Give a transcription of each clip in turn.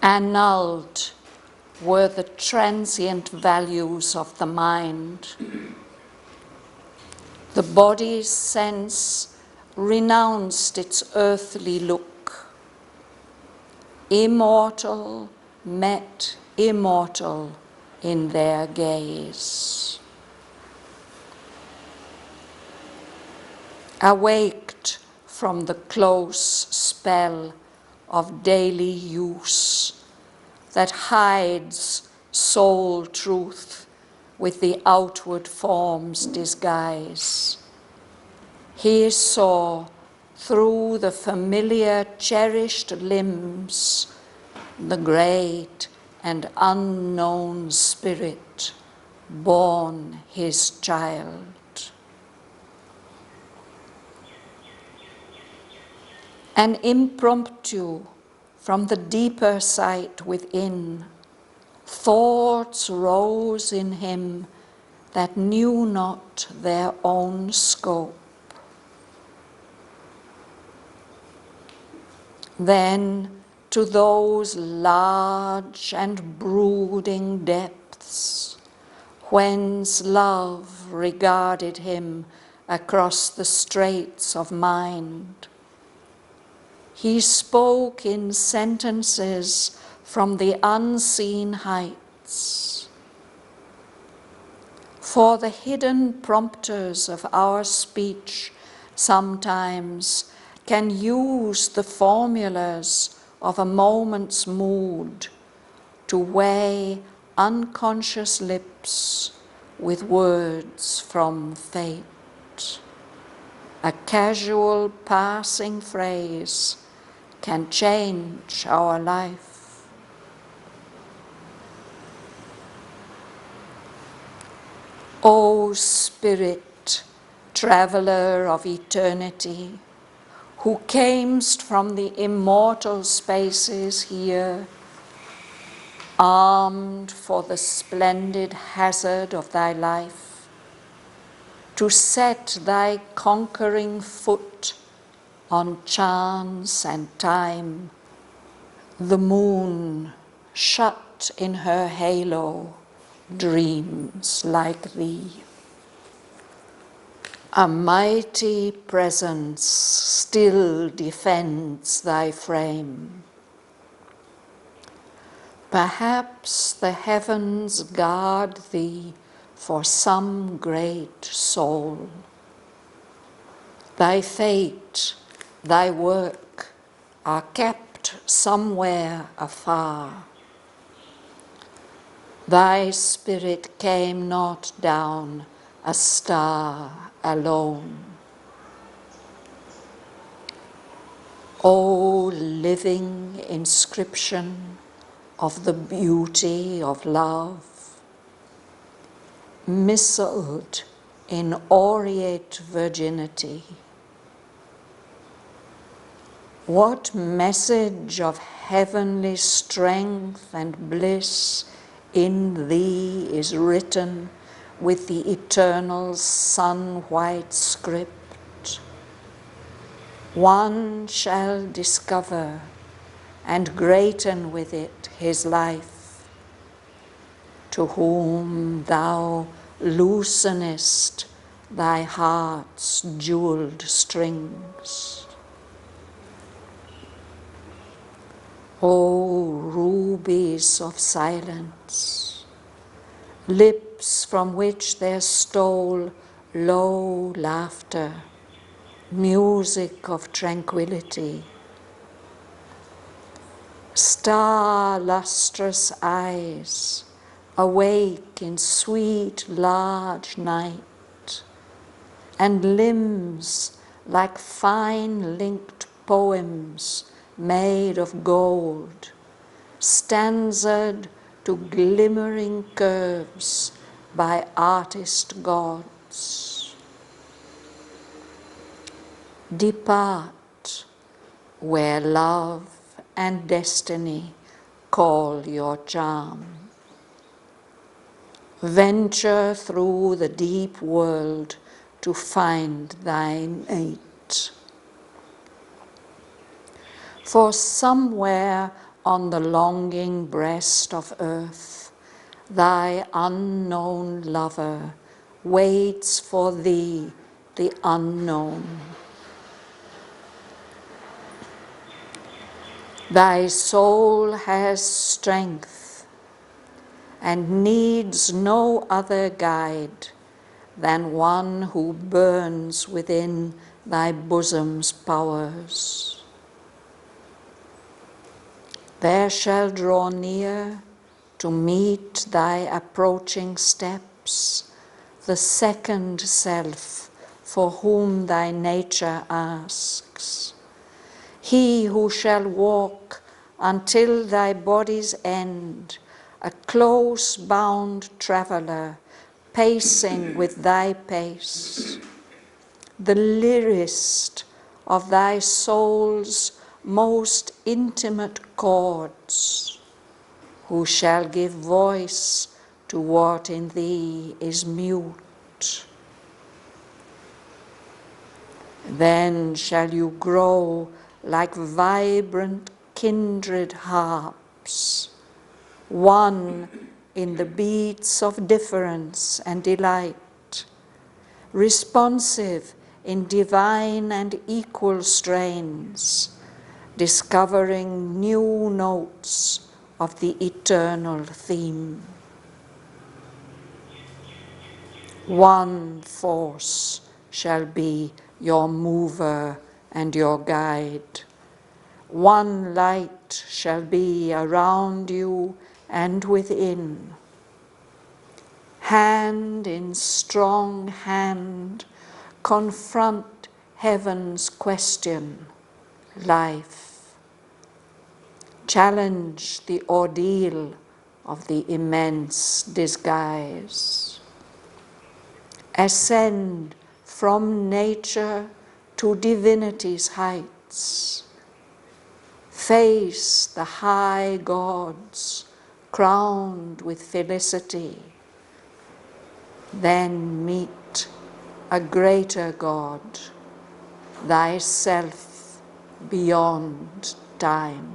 Annulled were the transient values of the mind. The body's sense renounced its earthly look. Immortal met immortal in their gaze. Awaked from the close spell of daily use that hides soul truth with the outward form's disguise, he saw through the familiar cherished limbs the great and unknown spirit born his child. An impromptu from the deeper sight within, thoughts rose in him that knew not their own scope. Then to those large and brooding depths, whence love regarded him across the straits of mind, he spoke in sentences from the unseen heights. For the hidden prompters of our speech sometimes can use the formulas of a moment's mood to weigh unconscious lips with words from fate. A casual passing phrase can change our life. O Spirit, traveler of eternity, who camest from the immortal spaces here, armed for the splendid hazard of thy life, to set thy conquering foot on chance and time, the moon, shut in her halo, dreams like thee. A mighty presence still defends thy frame. Perhaps the heavens guard thee for some great soul. Thy fate, thy work are kept somewhere afar. Thy spirit came not down a star alone. O living inscription of the beauty of love, missiled in aureate virginity, what message of heavenly strength and bliss in thee is written with the eternal sun-white script? One shall discover and greaten with it his life, to whom thou loosenest thy heart's jeweled strings. O rubies of silence, lips from which there stole low laughter, music of tranquility, star-lustrous eyes, awake in sweet large night, and limbs like fine linked poems made of gold, stanzaed to glimmering curves by artist gods. Depart where love and destiny call your charm. Venture through the deep world to find thy mate. For somewhere on the longing breast of earth, thy unknown lover waits for thee, the unknown. Thy soul has strength and needs no other guide than one who burns within thy bosom's powers. There shall draw near to meet thy approaching steps the second self for whom thy nature asks. He who shall walk until thy body's end, a close-bound traveller, pacing with thy pace, the lyrist of thy soul's most intimate chords, who shall give voice to what in thee is mute. Then shall you grow like vibrant kindred harps, one in the beats of difference and delight, responsive in divine and equal strains, discovering new notes of the eternal theme. One force shall be your mover and your guide. One light shall be around you and within. Hand in strong hand, confront heaven's question, life. Challenge the ordeal of the immense disguise. Ascend from nature to divinity's heights. Face the high gods crowned with felicity. Then meet a greater God, thyself beyond time.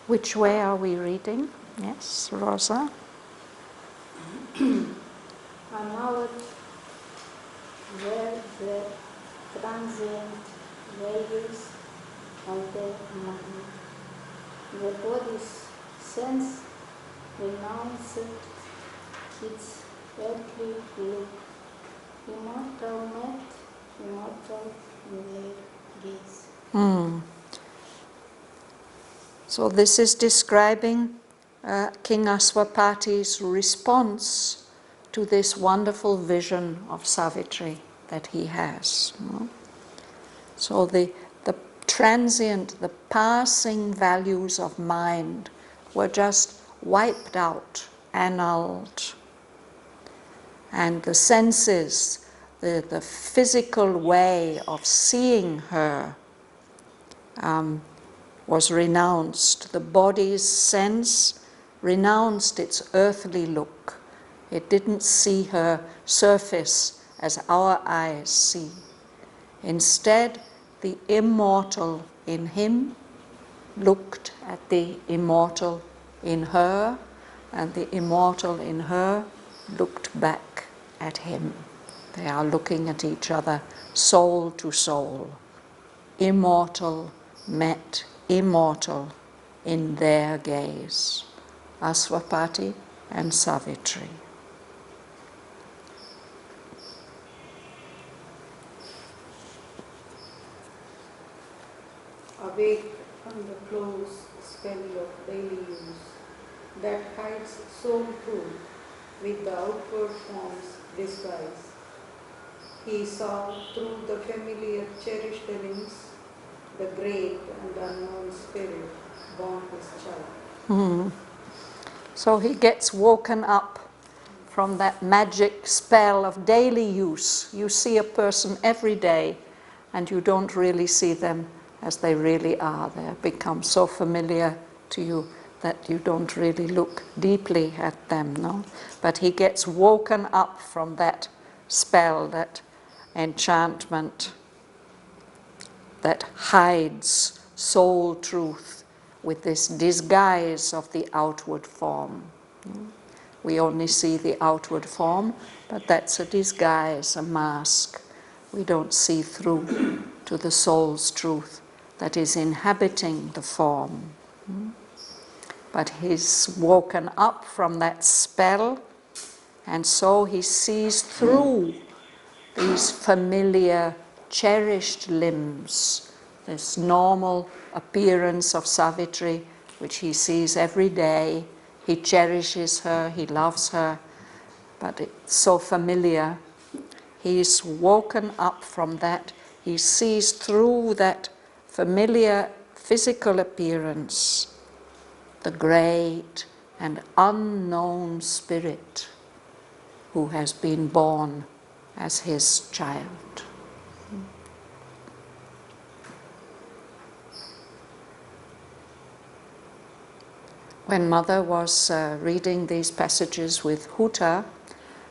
Which way are we reading? Yes, Rosa? Unknowed were the transient values of the mind. The body's sense renounced its earthly look. Immortal met, immortal in their gaze. So this is describing King Aswapati's response to this wonderful vision of Savitri that he has. So the transient, the passing values of mind were just wiped out, annulled. And the senses, the physical way of seeing her was renounced. The body's sense renounced its earthly look. It didn't see her surface as our eyes see. Instead, the immortal in him looked at the immortal in her, and the immortal in her looked back at him. They are looking at each other, soul to soul. Immortal met immortal in their gaze. Aswapati and Savitri. Awake from the close spell of daily use that hides soul truth with the outward form's disguise. He saw through the familiar cherished limbs the great and unknown spirit born his child. So he gets woken up from that magic spell of daily use. You see a person every day and you don't really see them as they really are. They become so familiar to you that you don't really look deeply at them, no? But he gets woken up from that spell, that enchantment that hides soul truth with this disguise of the outward form. We only see the outward form, but that's a disguise, a mask. We don't see through to the soul's truth that is inhabiting the form. But he's woken up from that spell, and so he sees through these familiar, cherished limbs, this normal appearance of Savitri, which he sees every day. He cherishes her, he loves her, but it's so familiar. He's woken up from that. He sees through that familiar physical appearance the great and unknown spirit who has been born as his child. When Mother was reading these passages with Huta,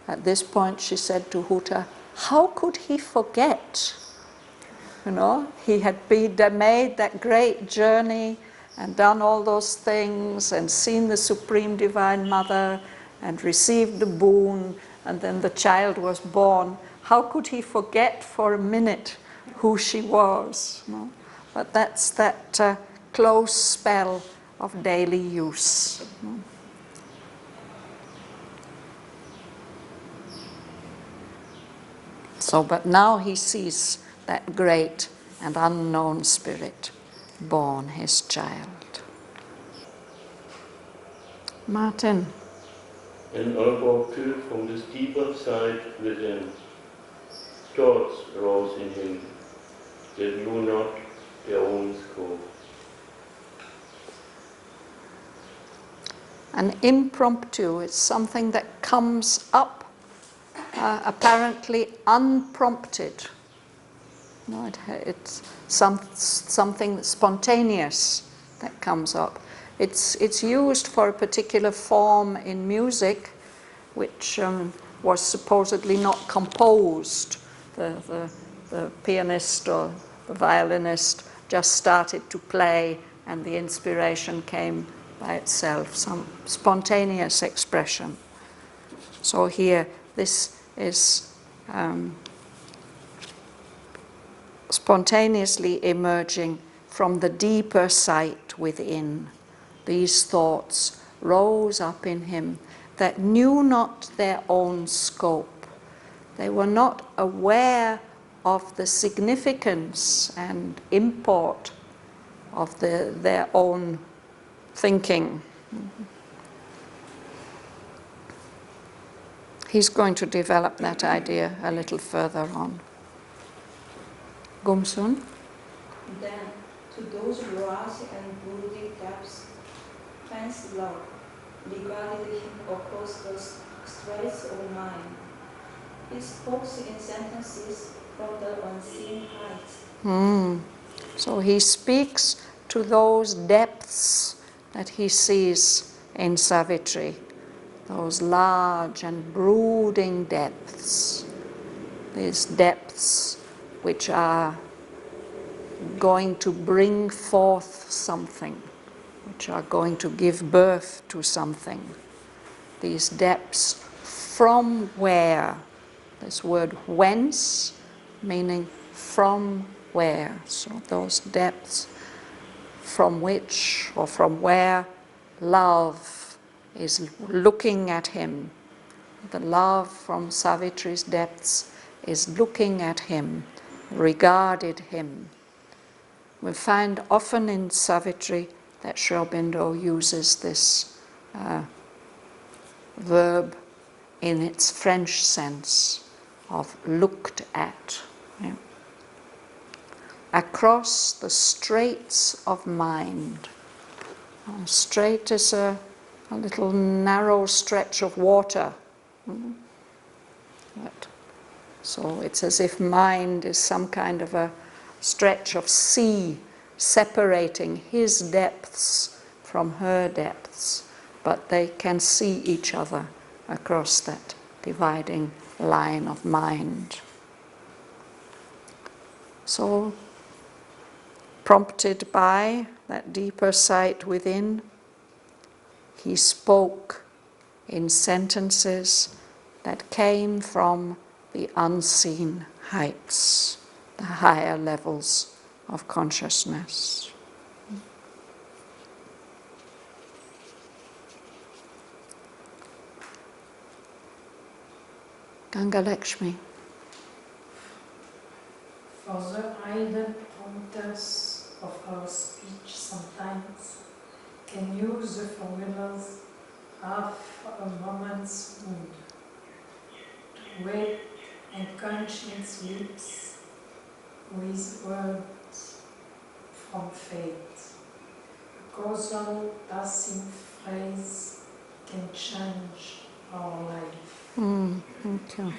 at this point she said to Huta, how could he forget? You know, he had made that great journey and done all those things and seen the Supreme Divine Mother and received the boon, and then the child was born. How could he forget for a minute who she was? No? But that's that close spell of daily use. So, but now he sees that great and unknown spirit born, his child. Martin. And Aalborg too, from this deeper side within, thoughts rose in him that knew not their own scope. An impromptu is something that comes up apparently unprompted. No, it's something spontaneous that comes up. It's used for a particular form in music, which was supposedly not composed. The pianist or the violinist just started to play, and the inspiration came by itself, some spontaneous expression. So here, this is spontaneously emerging from the deeper sight within. These thoughts rose up in him that knew not their own scope. They were not aware of the significance and import of their own thinking. He's going to develop that idea a little further on. Gumsun? Then, to those rosy and brooding depths, fancy love, regarded him across the straits of mind. He spoke in sentences from the unseen heights. So he speaks to those depths that he sees in Savitri, those large and brooding depths, these depths which are going to bring forth something, which are going to give birth to something. These depths from where, this word whence, meaning from where. So those depths from which or from where love is looking at him. The love from Savitri's depths is looking at him, regarded him. We find often in Savitri that Sri Aurobindo uses this verb in its French sense of looked at. Yeah. Across the straits of mind. Strait is a little narrow stretch of water. So it's as if mind is some kind of a stretch of sea separating his depths from her depths, but they can see each other across that dividing line of mind. So, prompted by that deeper sight within, he spoke in sentences that came from the unseen heights, the higher levels of consciousness. Ganga Lakshmi. For the idle prompters of our speech sometimes can use the formulas half a moment's mood to wet unconscious lips with words from fate. A causal passing phrase can change our life. Thank you.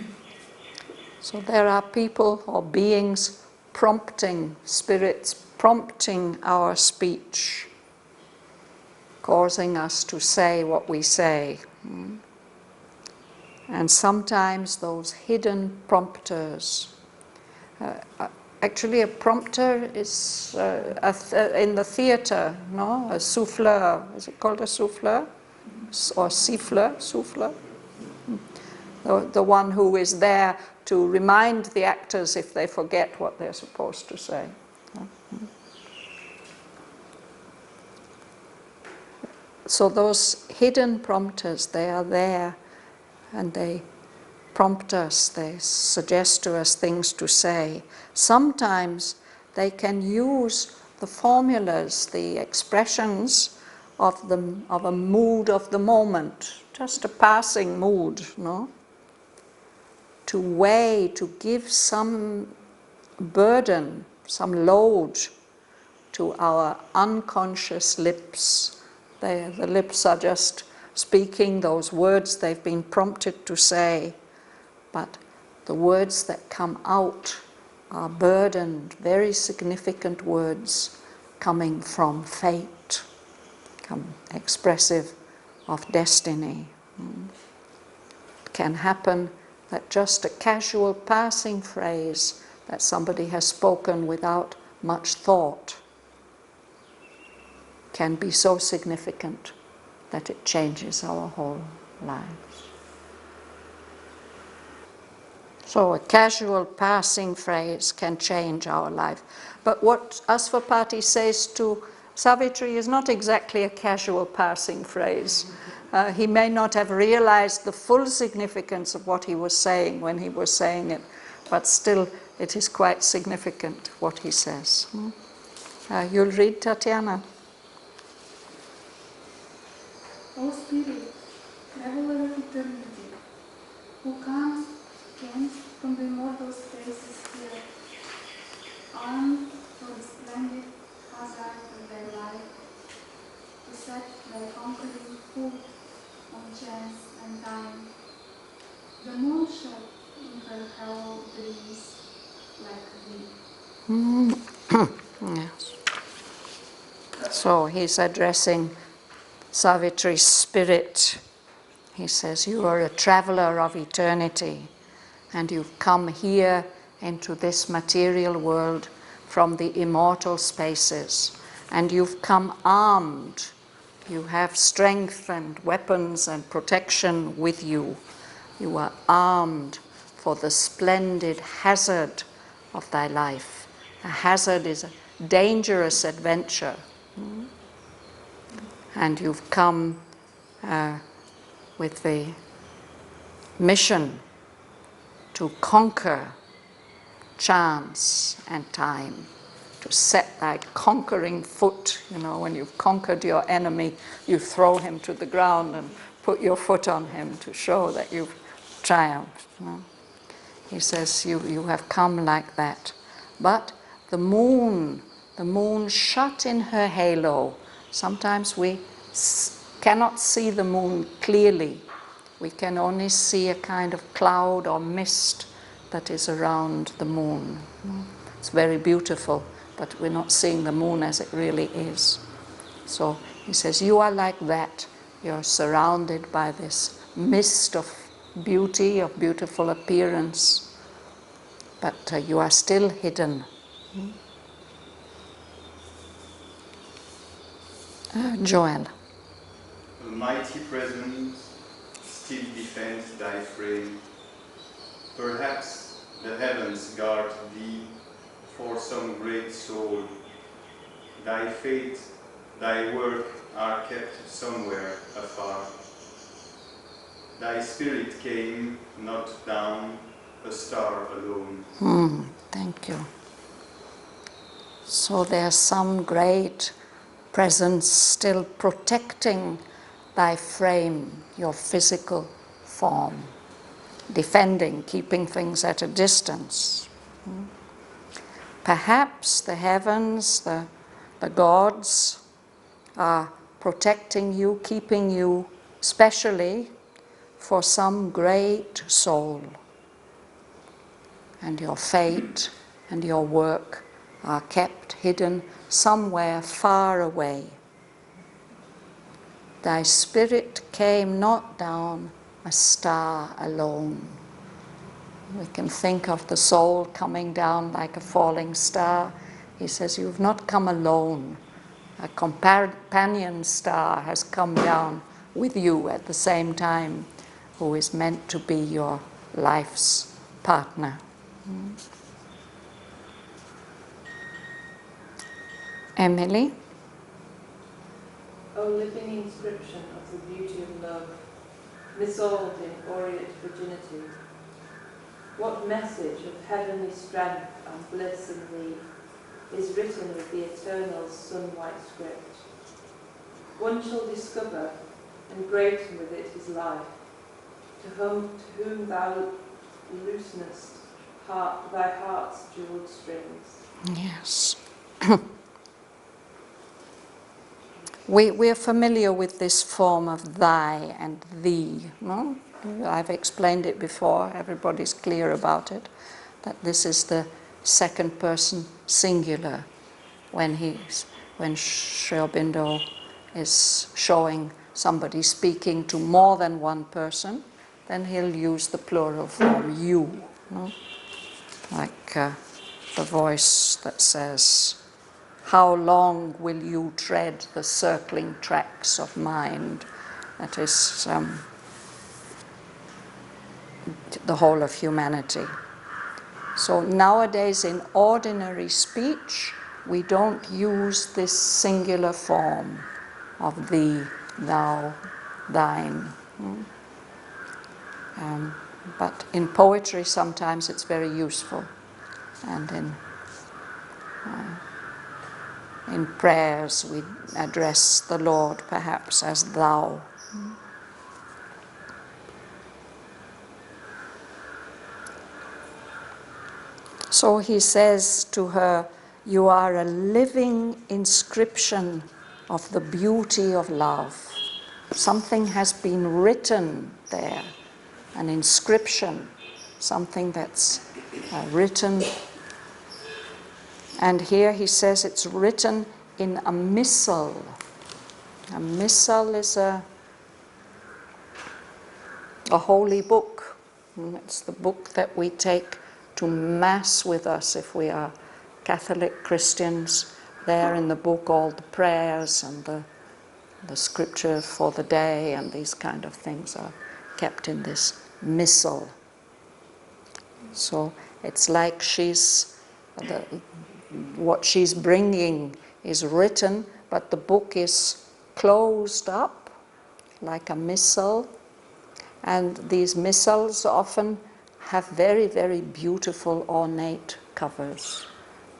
So there are people or beings prompting, spirits prompting our speech, causing us to say what we say. And sometimes those hidden prompters. Actually, a prompter is in the theatre, no? A souffleur. Is it called a souffleur? Or siffleur? Souffleur? The one who is there to remind the actors if they forget what they're supposed to say. So those hidden prompters, they are there and they prompt us, they suggest to us things to say. Sometimes they can use the formulas, the expressions of a mood of the moment, just a passing mood, no? To weigh, to give some burden, some load to our unconscious lips. The lips are just speaking those words they've been prompted to say, but the words that come out are burdened, very significant words coming from fate, expressive of destiny. It can happen that just a casual passing phrase that somebody has spoken without much thought can be so significant that it changes our whole lives. So a casual passing phrase can change our life. But what Asvapati says to Savitri is not exactly a casual passing phrase. He may not have realized the full significance of what he was saying when he was saying it, but still it is quite significant what he says. You'll read, Tatiana. O Spirit, traveler of eternity, who came from the immortal spaces here, armed for the splendid hazard of thy life, to set thy conquering foot on chance and time. The moon shot in her hollow breeze like thee. Yes. So he's addressing Savitri's spirit. He says, you are a traveler of eternity, and you've come here into this material world from the immortal spaces, and you've come armed. You have strength and weapons and protection with you. You are armed for the splendid hazard of thy life. A hazard is a dangerous adventure. And you've come with the mission to conquer chance and time, to set thy conquering foot. You know, when you've conquered your enemy, you throw him to the ground and put your foot on him to show that you've triumphed. You know? He says, you have come like that. But the moon shut in her halo. Sometimes we cannot see the moon clearly. We can only see a kind of cloud or mist that is around the moon. It's very beautiful, but we're not seeing the moon as it really is. So he says, you are like that. You're surrounded by this mist of beauty, of beautiful appearance, but you are still hidden. Joel. Almighty presence, still defend thy frame. Perhaps the heavens guard thee for some great soul. Thy fate, thy work are kept somewhere afar. Thy spirit came not down, a star alone. Thank you. So there's some great presence still protecting thy frame, your physical form, defending, keeping things at a distance. Perhaps the heavens, the gods are protecting you, keeping you specially for some great soul. And your fate and your work are kept hidden somewhere far away. Thy spirit came not down, a star alone. We can think of the soul coming down like a falling star. He says, you've not come alone. A companion star has come down with you at the same time, who is meant to be your life's partner. Emily? O living inscription of the beauty of love, missolved in aureate virginity, what message of heavenly strength and bliss in thee is written with the eternal sun-white script? One shall discover and greaten with it his life, to whom thou loosenest thy heart's jewelled strings. Yes. We're familiar with this form of thy and thee. No? I've explained it before, everybody's clear about it, that this is the second person singular. When Sri Aurobindo is showing somebody speaking to more than one person, then he'll use the plural form you. No? Like the voice that says, how long will you tread the circling tracks of mind? That is the whole of humanity. So nowadays in ordinary speech, we don't use this singular form of thee, thou, thine. But in poetry sometimes it's very useful, and in prayers we address the Lord perhaps as thou. So he says to her, you are a living inscription of the beauty of love. Something has been written there, an inscription, something that's written. And here he says it's written in a missal. A missal is a holy book. It's the book that we take to Mass with us if we are Catholic Christians. There in the book all the prayers and the scripture for the day and these kind of things are kept in this missal. So it's like what she's bringing is written, but the book is closed up like a missal. And these missals often have very, very beautiful ornate covers,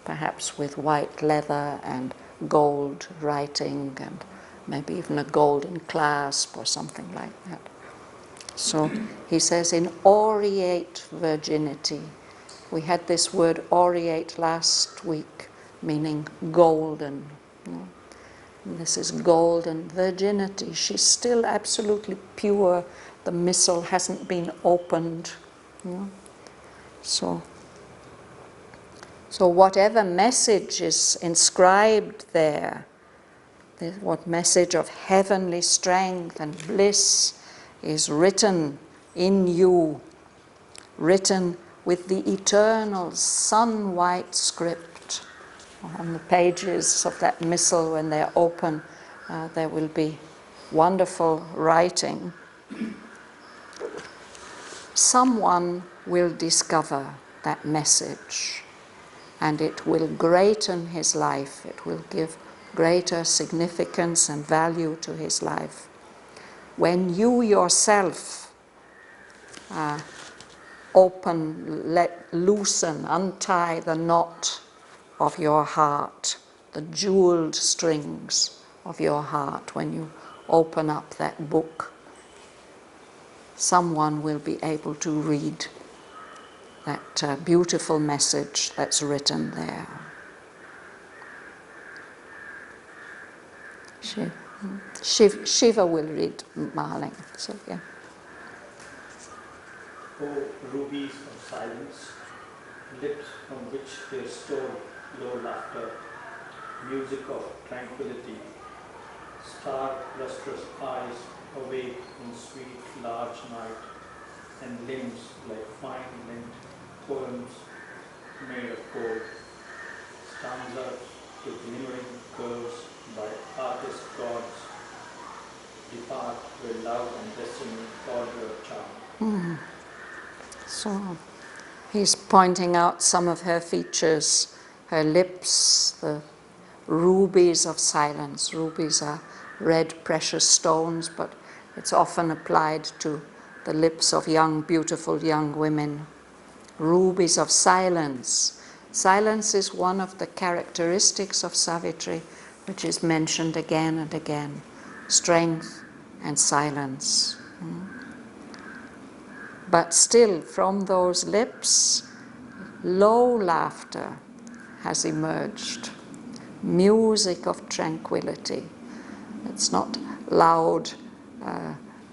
perhaps with white leather and gold writing and maybe even a golden clasp or something like that. So he says in aureate virginity. We had this word aureate last week, meaning golden. And this is golden virginity. She's still absolutely pure. The missal hasn't been opened. So So whatever message is inscribed there, what message of heavenly strength and bliss is written in you, written with the eternal sun-white script. On the pages of that missal, when they're open, there will be wonderful writing. Someone will discover that message, and it will greaten his life. It will give greater significance and value to his life. When you yourself loosen, untie the knot of your heart, the jeweled strings of your heart, when you open up that book, someone will be able to read that beautiful message that's written there. Shiva will read Mahaling. So, yeah. O rubies of silence, lips from which they store low laughter, music of tranquility, star lustrous eyes awake in sweet large night, and limbs like fine lint poems made of gold, stanzas to glimmering curves by artist gods, depart where love and destiny order charm. So he's pointing out some of her features, her lips, the rubies of silence. Rubies are red precious stones, but it's often applied to the lips of young, beautiful young women. Rubies of silence. Silence is one of the characteristics of Savitri, which is mentioned again and again. Strength and silence. But still, from those lips, low laughter has emerged. Music of tranquility. It's not loud,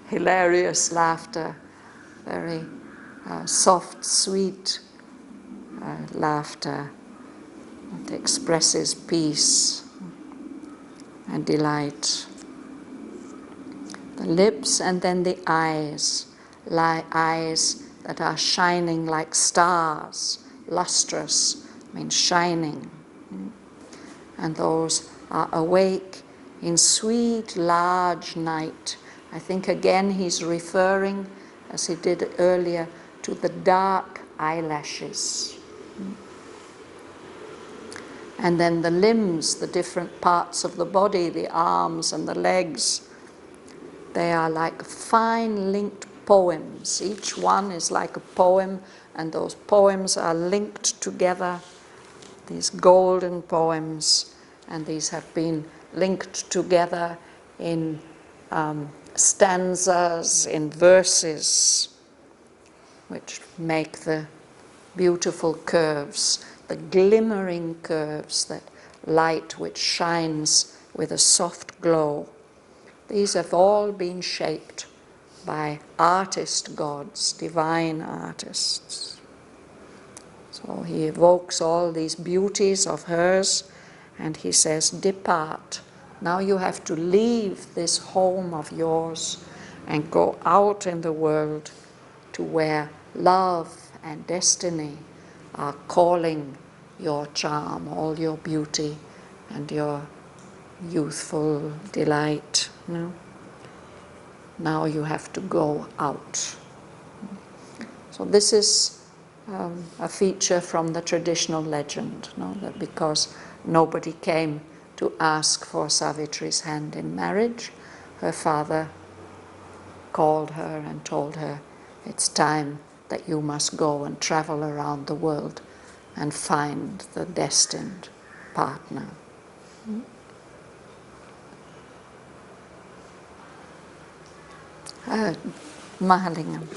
hilarious laughter, very soft, sweet laughter that expresses peace and delight. The lips and then the eyes, eyes that are shining like stars, lustrous, means shining. And those are awake in sweet, large night. I think again he's referring, as he did earlier, to the dark eyelashes. And then the limbs, the different parts of the body, the arms and the legs, they are like fine linked poems. Each one is like a poem, and those poems are linked together, these golden poems, and these have been linked together in stanzas, in verses, which make the beautiful curves, the glimmering curves, that light which shines with a soft glow. These have all been shaped by artist gods, divine artists. So he evokes all these beauties of hers, and he says, depart. Now you have to leave this home of yours and go out in the world to where love and destiny are calling your charm, all your beauty and your youthful delight. No? Now you have to go out. So this is a feature from the traditional legend, no? That because nobody came to ask for Savitri's hand in marriage, her father called her and told her, it's time that you must go and travel around the world and find the destined partner. Mahalingam.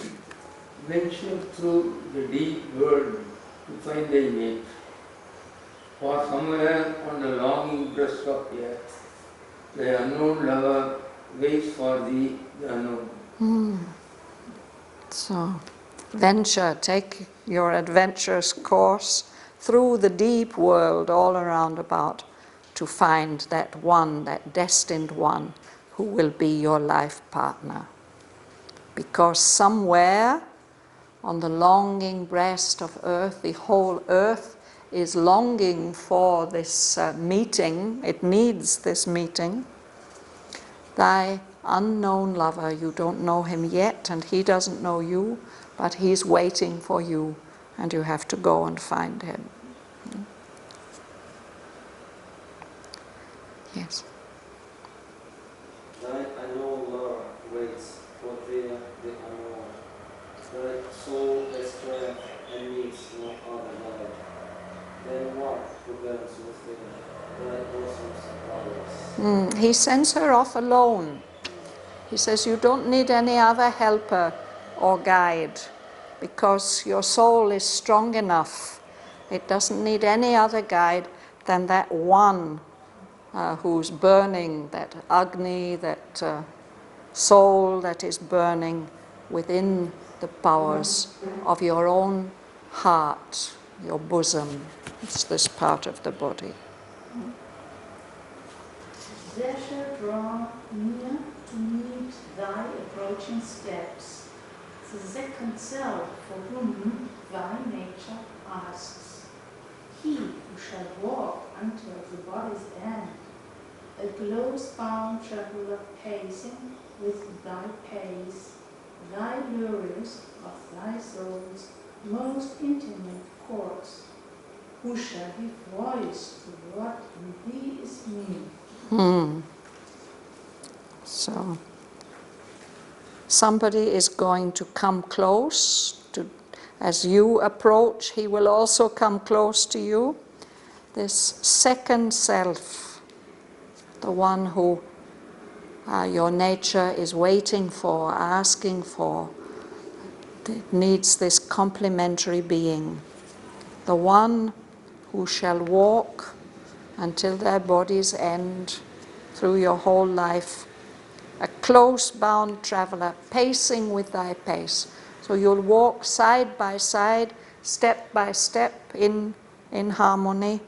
Venture through the deep world to find thy mate. For somewhere on the longing breast of earth, the unknown lover waits for thee, the unknown. So, venture, take your adventurous course through the deep world all around about to find that one, that destined one, who will be your life partner. Because somewhere on the longing breast of earth, the whole earth is longing for this meeting. It needs this meeting. Thy unknown lover, you don't know him yet, and he doesn't know you, but he's waiting for you, and you have to go and find him. Yes. Thy unknown lover waits for the unknown. Thy soul has strength and needs no other guide. Then what who burns within thy awesome surprise? He sends her off alone. He says, you don't need any other helper or guide, because your soul is strong enough. It doesn't need any other guide than that one who's burning, that Agni, that soul that is burning within the powers of your own heart, your bosom. It's this part of the body. There shall draw near to meet thy approaching steps, the second self for whom thy nature asks. He who shall walk until the body's end, a close-bound traveler pacing with thy pace, thy lures of thy soul's most intimate course, who shall give voice to what in thee is new. So, somebody is going to come close. As you approach, he will also come close to you. This second self, the one who your nature is waiting for, asking for, it needs this complementary being. The one who shall walk until their bodies end through your whole life, a close-bound traveler, pacing with thy pace. So you'll walk side by side, step by step, in harmony.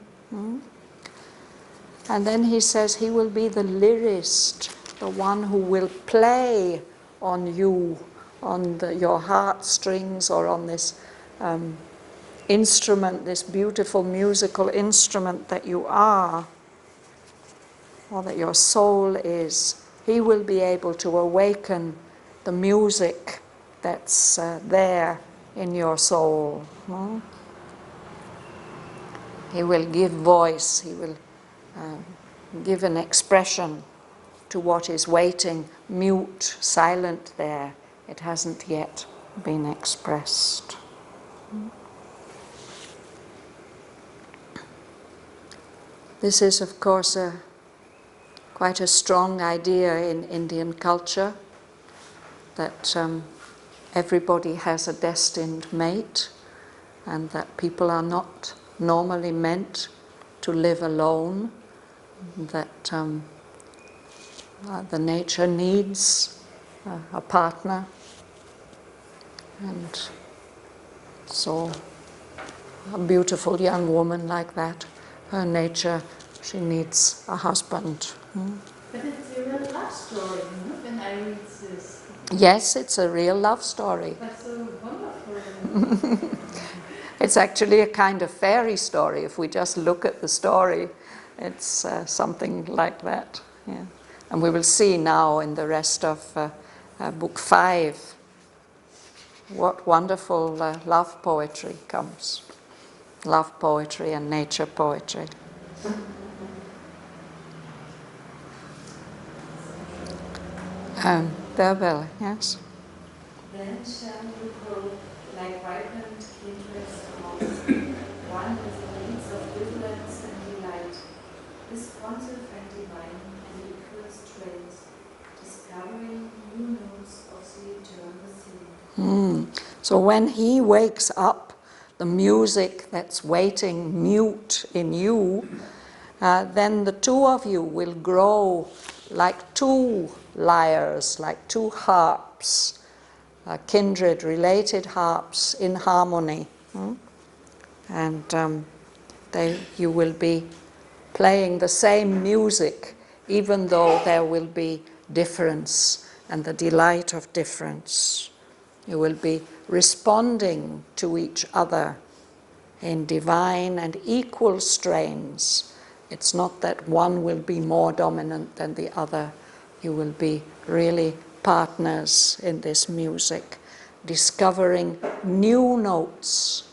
And then he says he will be the lyrist, the one who will play on you, on your heartstrings, or on this instrument, this beautiful musical instrument that you are, or that your soul is. He will be able to awaken the music that's there in your soul. He will give voice, he will give an expression to what is waiting, mute, silent there. It hasn't yet been expressed. This is, of course, quite a strong idea in Indian culture, that everybody has a destined mate, and that people are not normally meant to live alone, that the nature needs a partner, and so a beautiful young woman like that, her nature, she needs a husband. But it's a real love story, when I read this. Yes, it's a real love story. That's so wonderful. It's actually a kind of fairy story. If we just look at the story, it's something like that. Yeah. And we will see now in the rest of Book 5 what wonderful love poetry comes. Love poetry and nature poetry. Barbara, yes? Then shall you grow like ripened kindreds amongst one with the wings of vigilance and delight, responsive and divine and equal strains, discovering new notes of the eternal theme. So when he wakes up, the music that's waiting mute in you, then the two of you will grow like two lyres, like two harps, kindred, related harps in harmony. And You will be playing the same music, even though there will be difference and the delight of difference. You will be responding to each other in divine and equal strains. It's not that one will be more dominant than the other. You will be really partners in this music, discovering new notes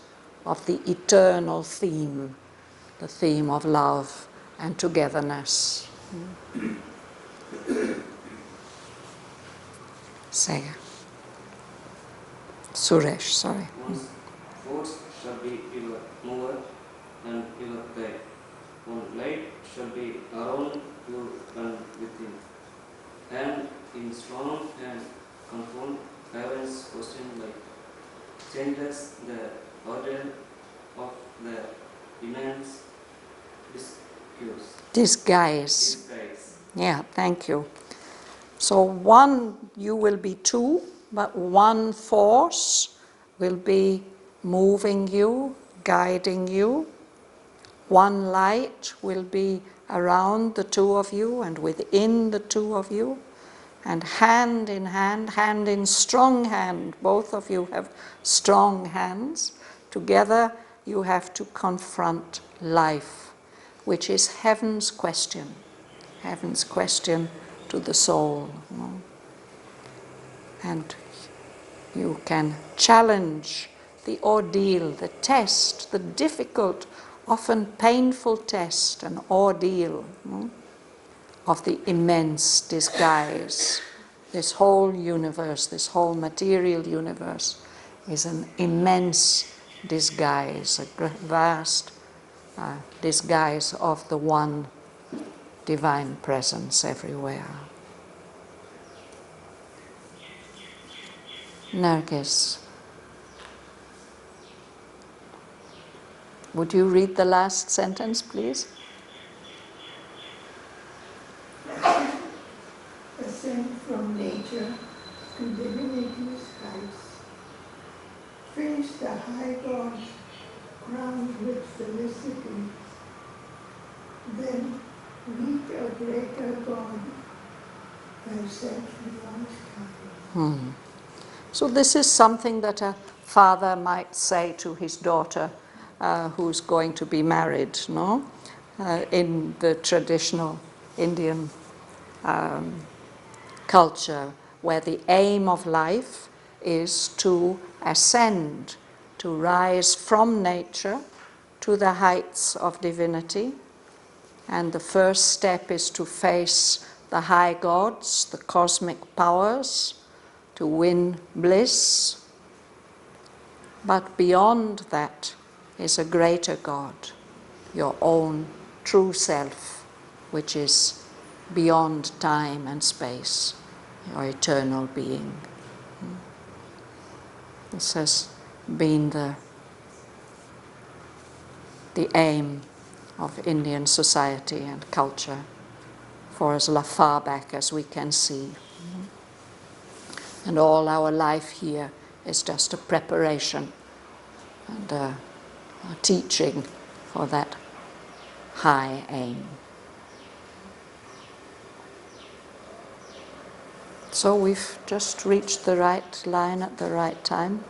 of the eternal theme, the theme of love and togetherness. Say, Suresh, sorry. One's thoughts shall be your mover and your guide. One light shall be around you and within. And in strong and confirmed heaven's question light, changes the order of the immense disguise. Yeah, thank you. So you will be two, but one force will be moving you, guiding you. One light will be around the two of you and within the two of you. And hand in strong hand, both of you have strong hands. Together you have to confront life, which is heaven's question to the soul. And you can challenge the ordeal, the test, the difficult, often painful test and ordeal of the immense disguise. This whole universe, this whole material universe is an immense disguise, a vast disguise of the one divine presence everywhere. Nargis, would you read the last sentence, please? Ascend from nature to divinity's heights. Face the high God crowned with felicity. Then meet a greater God, thyself beyond time. So this is something that a father might say to his daughter who's going to be married, no? In the traditional Indian culture, where the aim of life is to ascend, to rise from nature to the heights of divinity. And the first step is to face the high gods, the cosmic powers, to win bliss. But beyond that is a greater God, your own true self, which is beyond time and space, your eternal being. This has been the aim of Indian society and culture for as far back as we can see. And all our life here is just a preparation and a teaching for that high aim. So we've just reached the right line at the right time.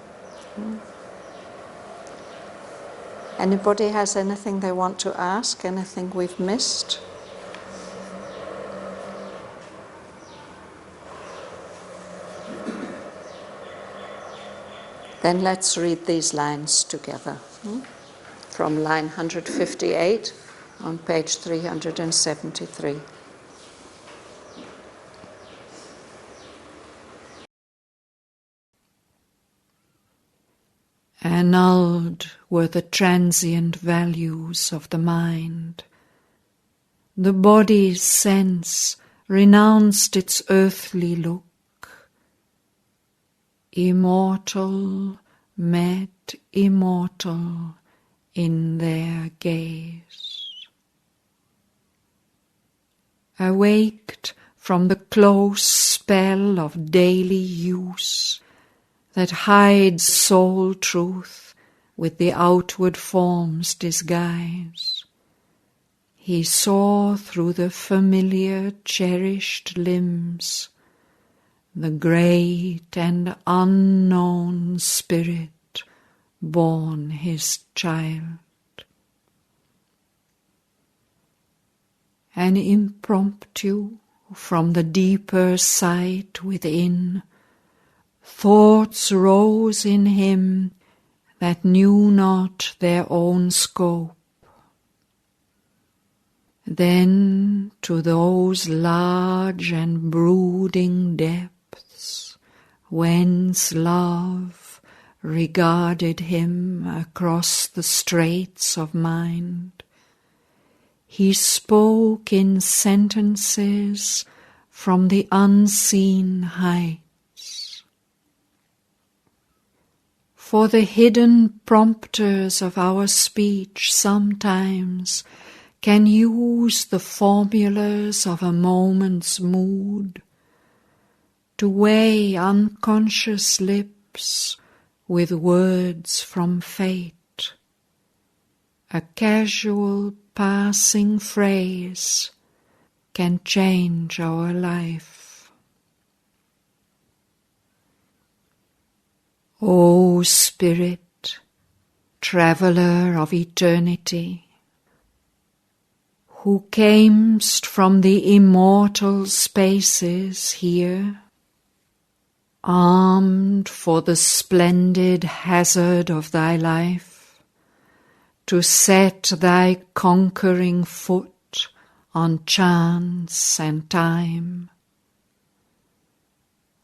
Anybody has anything they want to ask? Anything we've missed? Then let's read these lines together. From line 158 on page 373. Annulled were the transient values of the mind. The body's sense renounced its earthly look. Immortal met immortal in their gaze. Awaked from the close spell of daily use that hides soul truth with the outward form's disguise. He saw through the familiar, cherished limbs the great and unknown spirit born his child. An impromptu from the deeper sight within, thoughts rose in him that knew not their own scope. Then to those large and brooding depths whence love regarded him across the straits of mind, he spoke in sentences from the unseen heights. For the hidden prompters of our speech sometimes can use the formulas of a moment's mood to weigh unconscious lips with words from fate. A casual passing phrase can change our life. O Spirit, traveller of eternity, who camest from the immortal spaces here, armed for the splendid hazard of thy life, to set thy conquering foot on chance and time.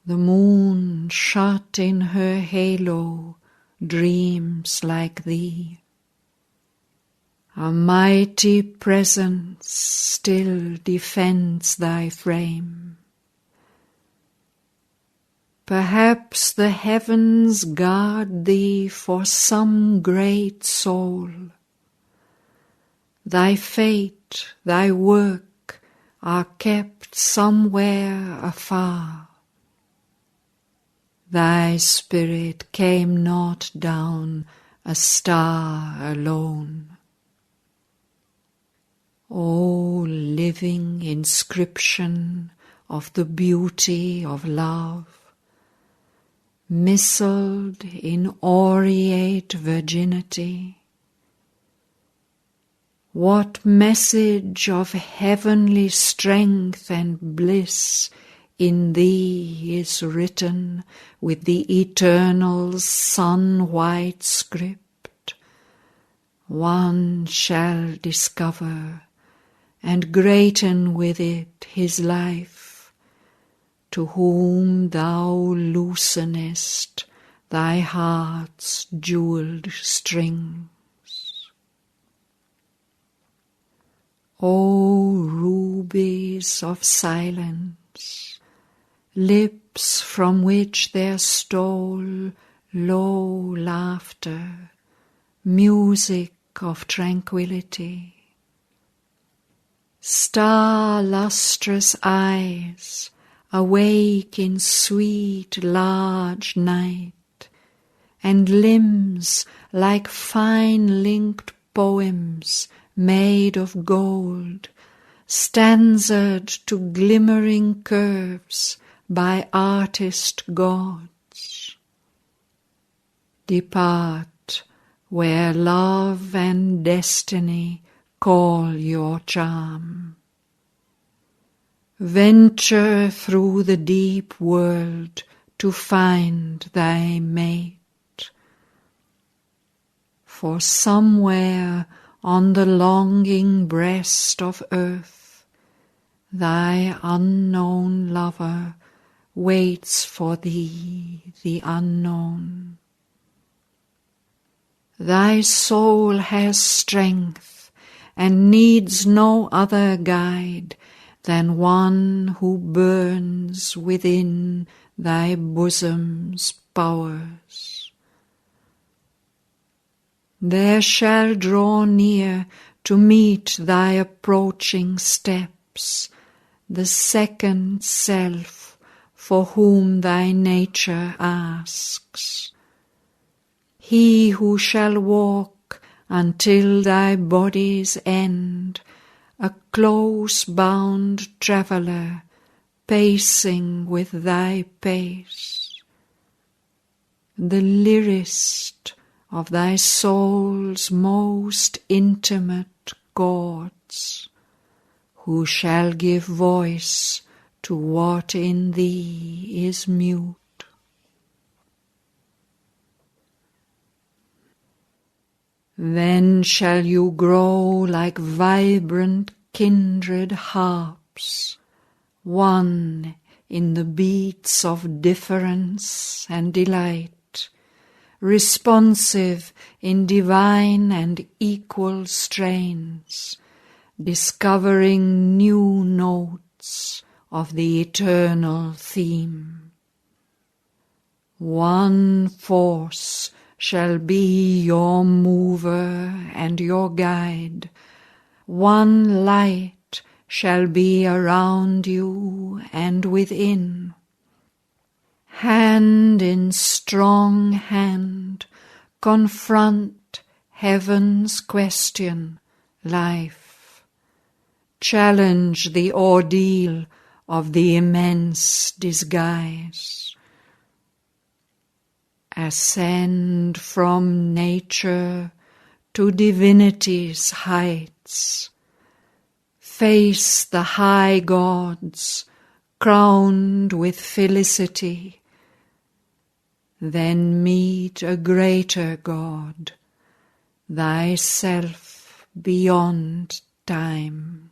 The moon shut in her halo dreams like thee. A mighty presence still defends thy frame. Perhaps the heavens guard thee for some great soul. Thy fate, thy work are kept somewhere afar. Thy spirit came not down a star alone. O living inscription of the beauty of love, missled in aureate virginity, what message of heavenly strength and bliss in thee is written with the eternal sun-white script? One shall discover and greaten with it his life, to whom thou loosenest thy heart's jewelled strings. O rubies of silence, lips from which there stole low laughter, music of tranquility, star-lustrous eyes awake in sweet large night, and limbs like fine-linked poems made of gold, stanzaed to glimmering curves by artist gods. Depart where love and destiny call your charm. Venture through the deep world to find thy mate. For somewhere on the longing breast of earth, thy unknown lover waits for thee, the unknown. Thy soul has strength and needs no other guide than one who burns within thy bosom's bowers. There shall draw near to meet thy approaching steps the second self for whom thy nature asks. he who shall walk until thy body's end, a close-bound traveller, pacing with thy pace. The lyrist of thy soul's most intimate chords, who shall give voice to what in thee is mute. Then shall you grow like vibrant kindred harps, one in the beats of difference and delight, responsive in divine and equal strains, discovering new notes of the eternal theme. One force shall be your mover and your guide, one light shall be around you and within. Hand in strong hand, confront heaven's question, life. Challenge the ordeal of the immense disguise. Ascend from nature to divinity's heights. Face the high gods, crowned with felicity. Then meet a greater God, thyself beyond time.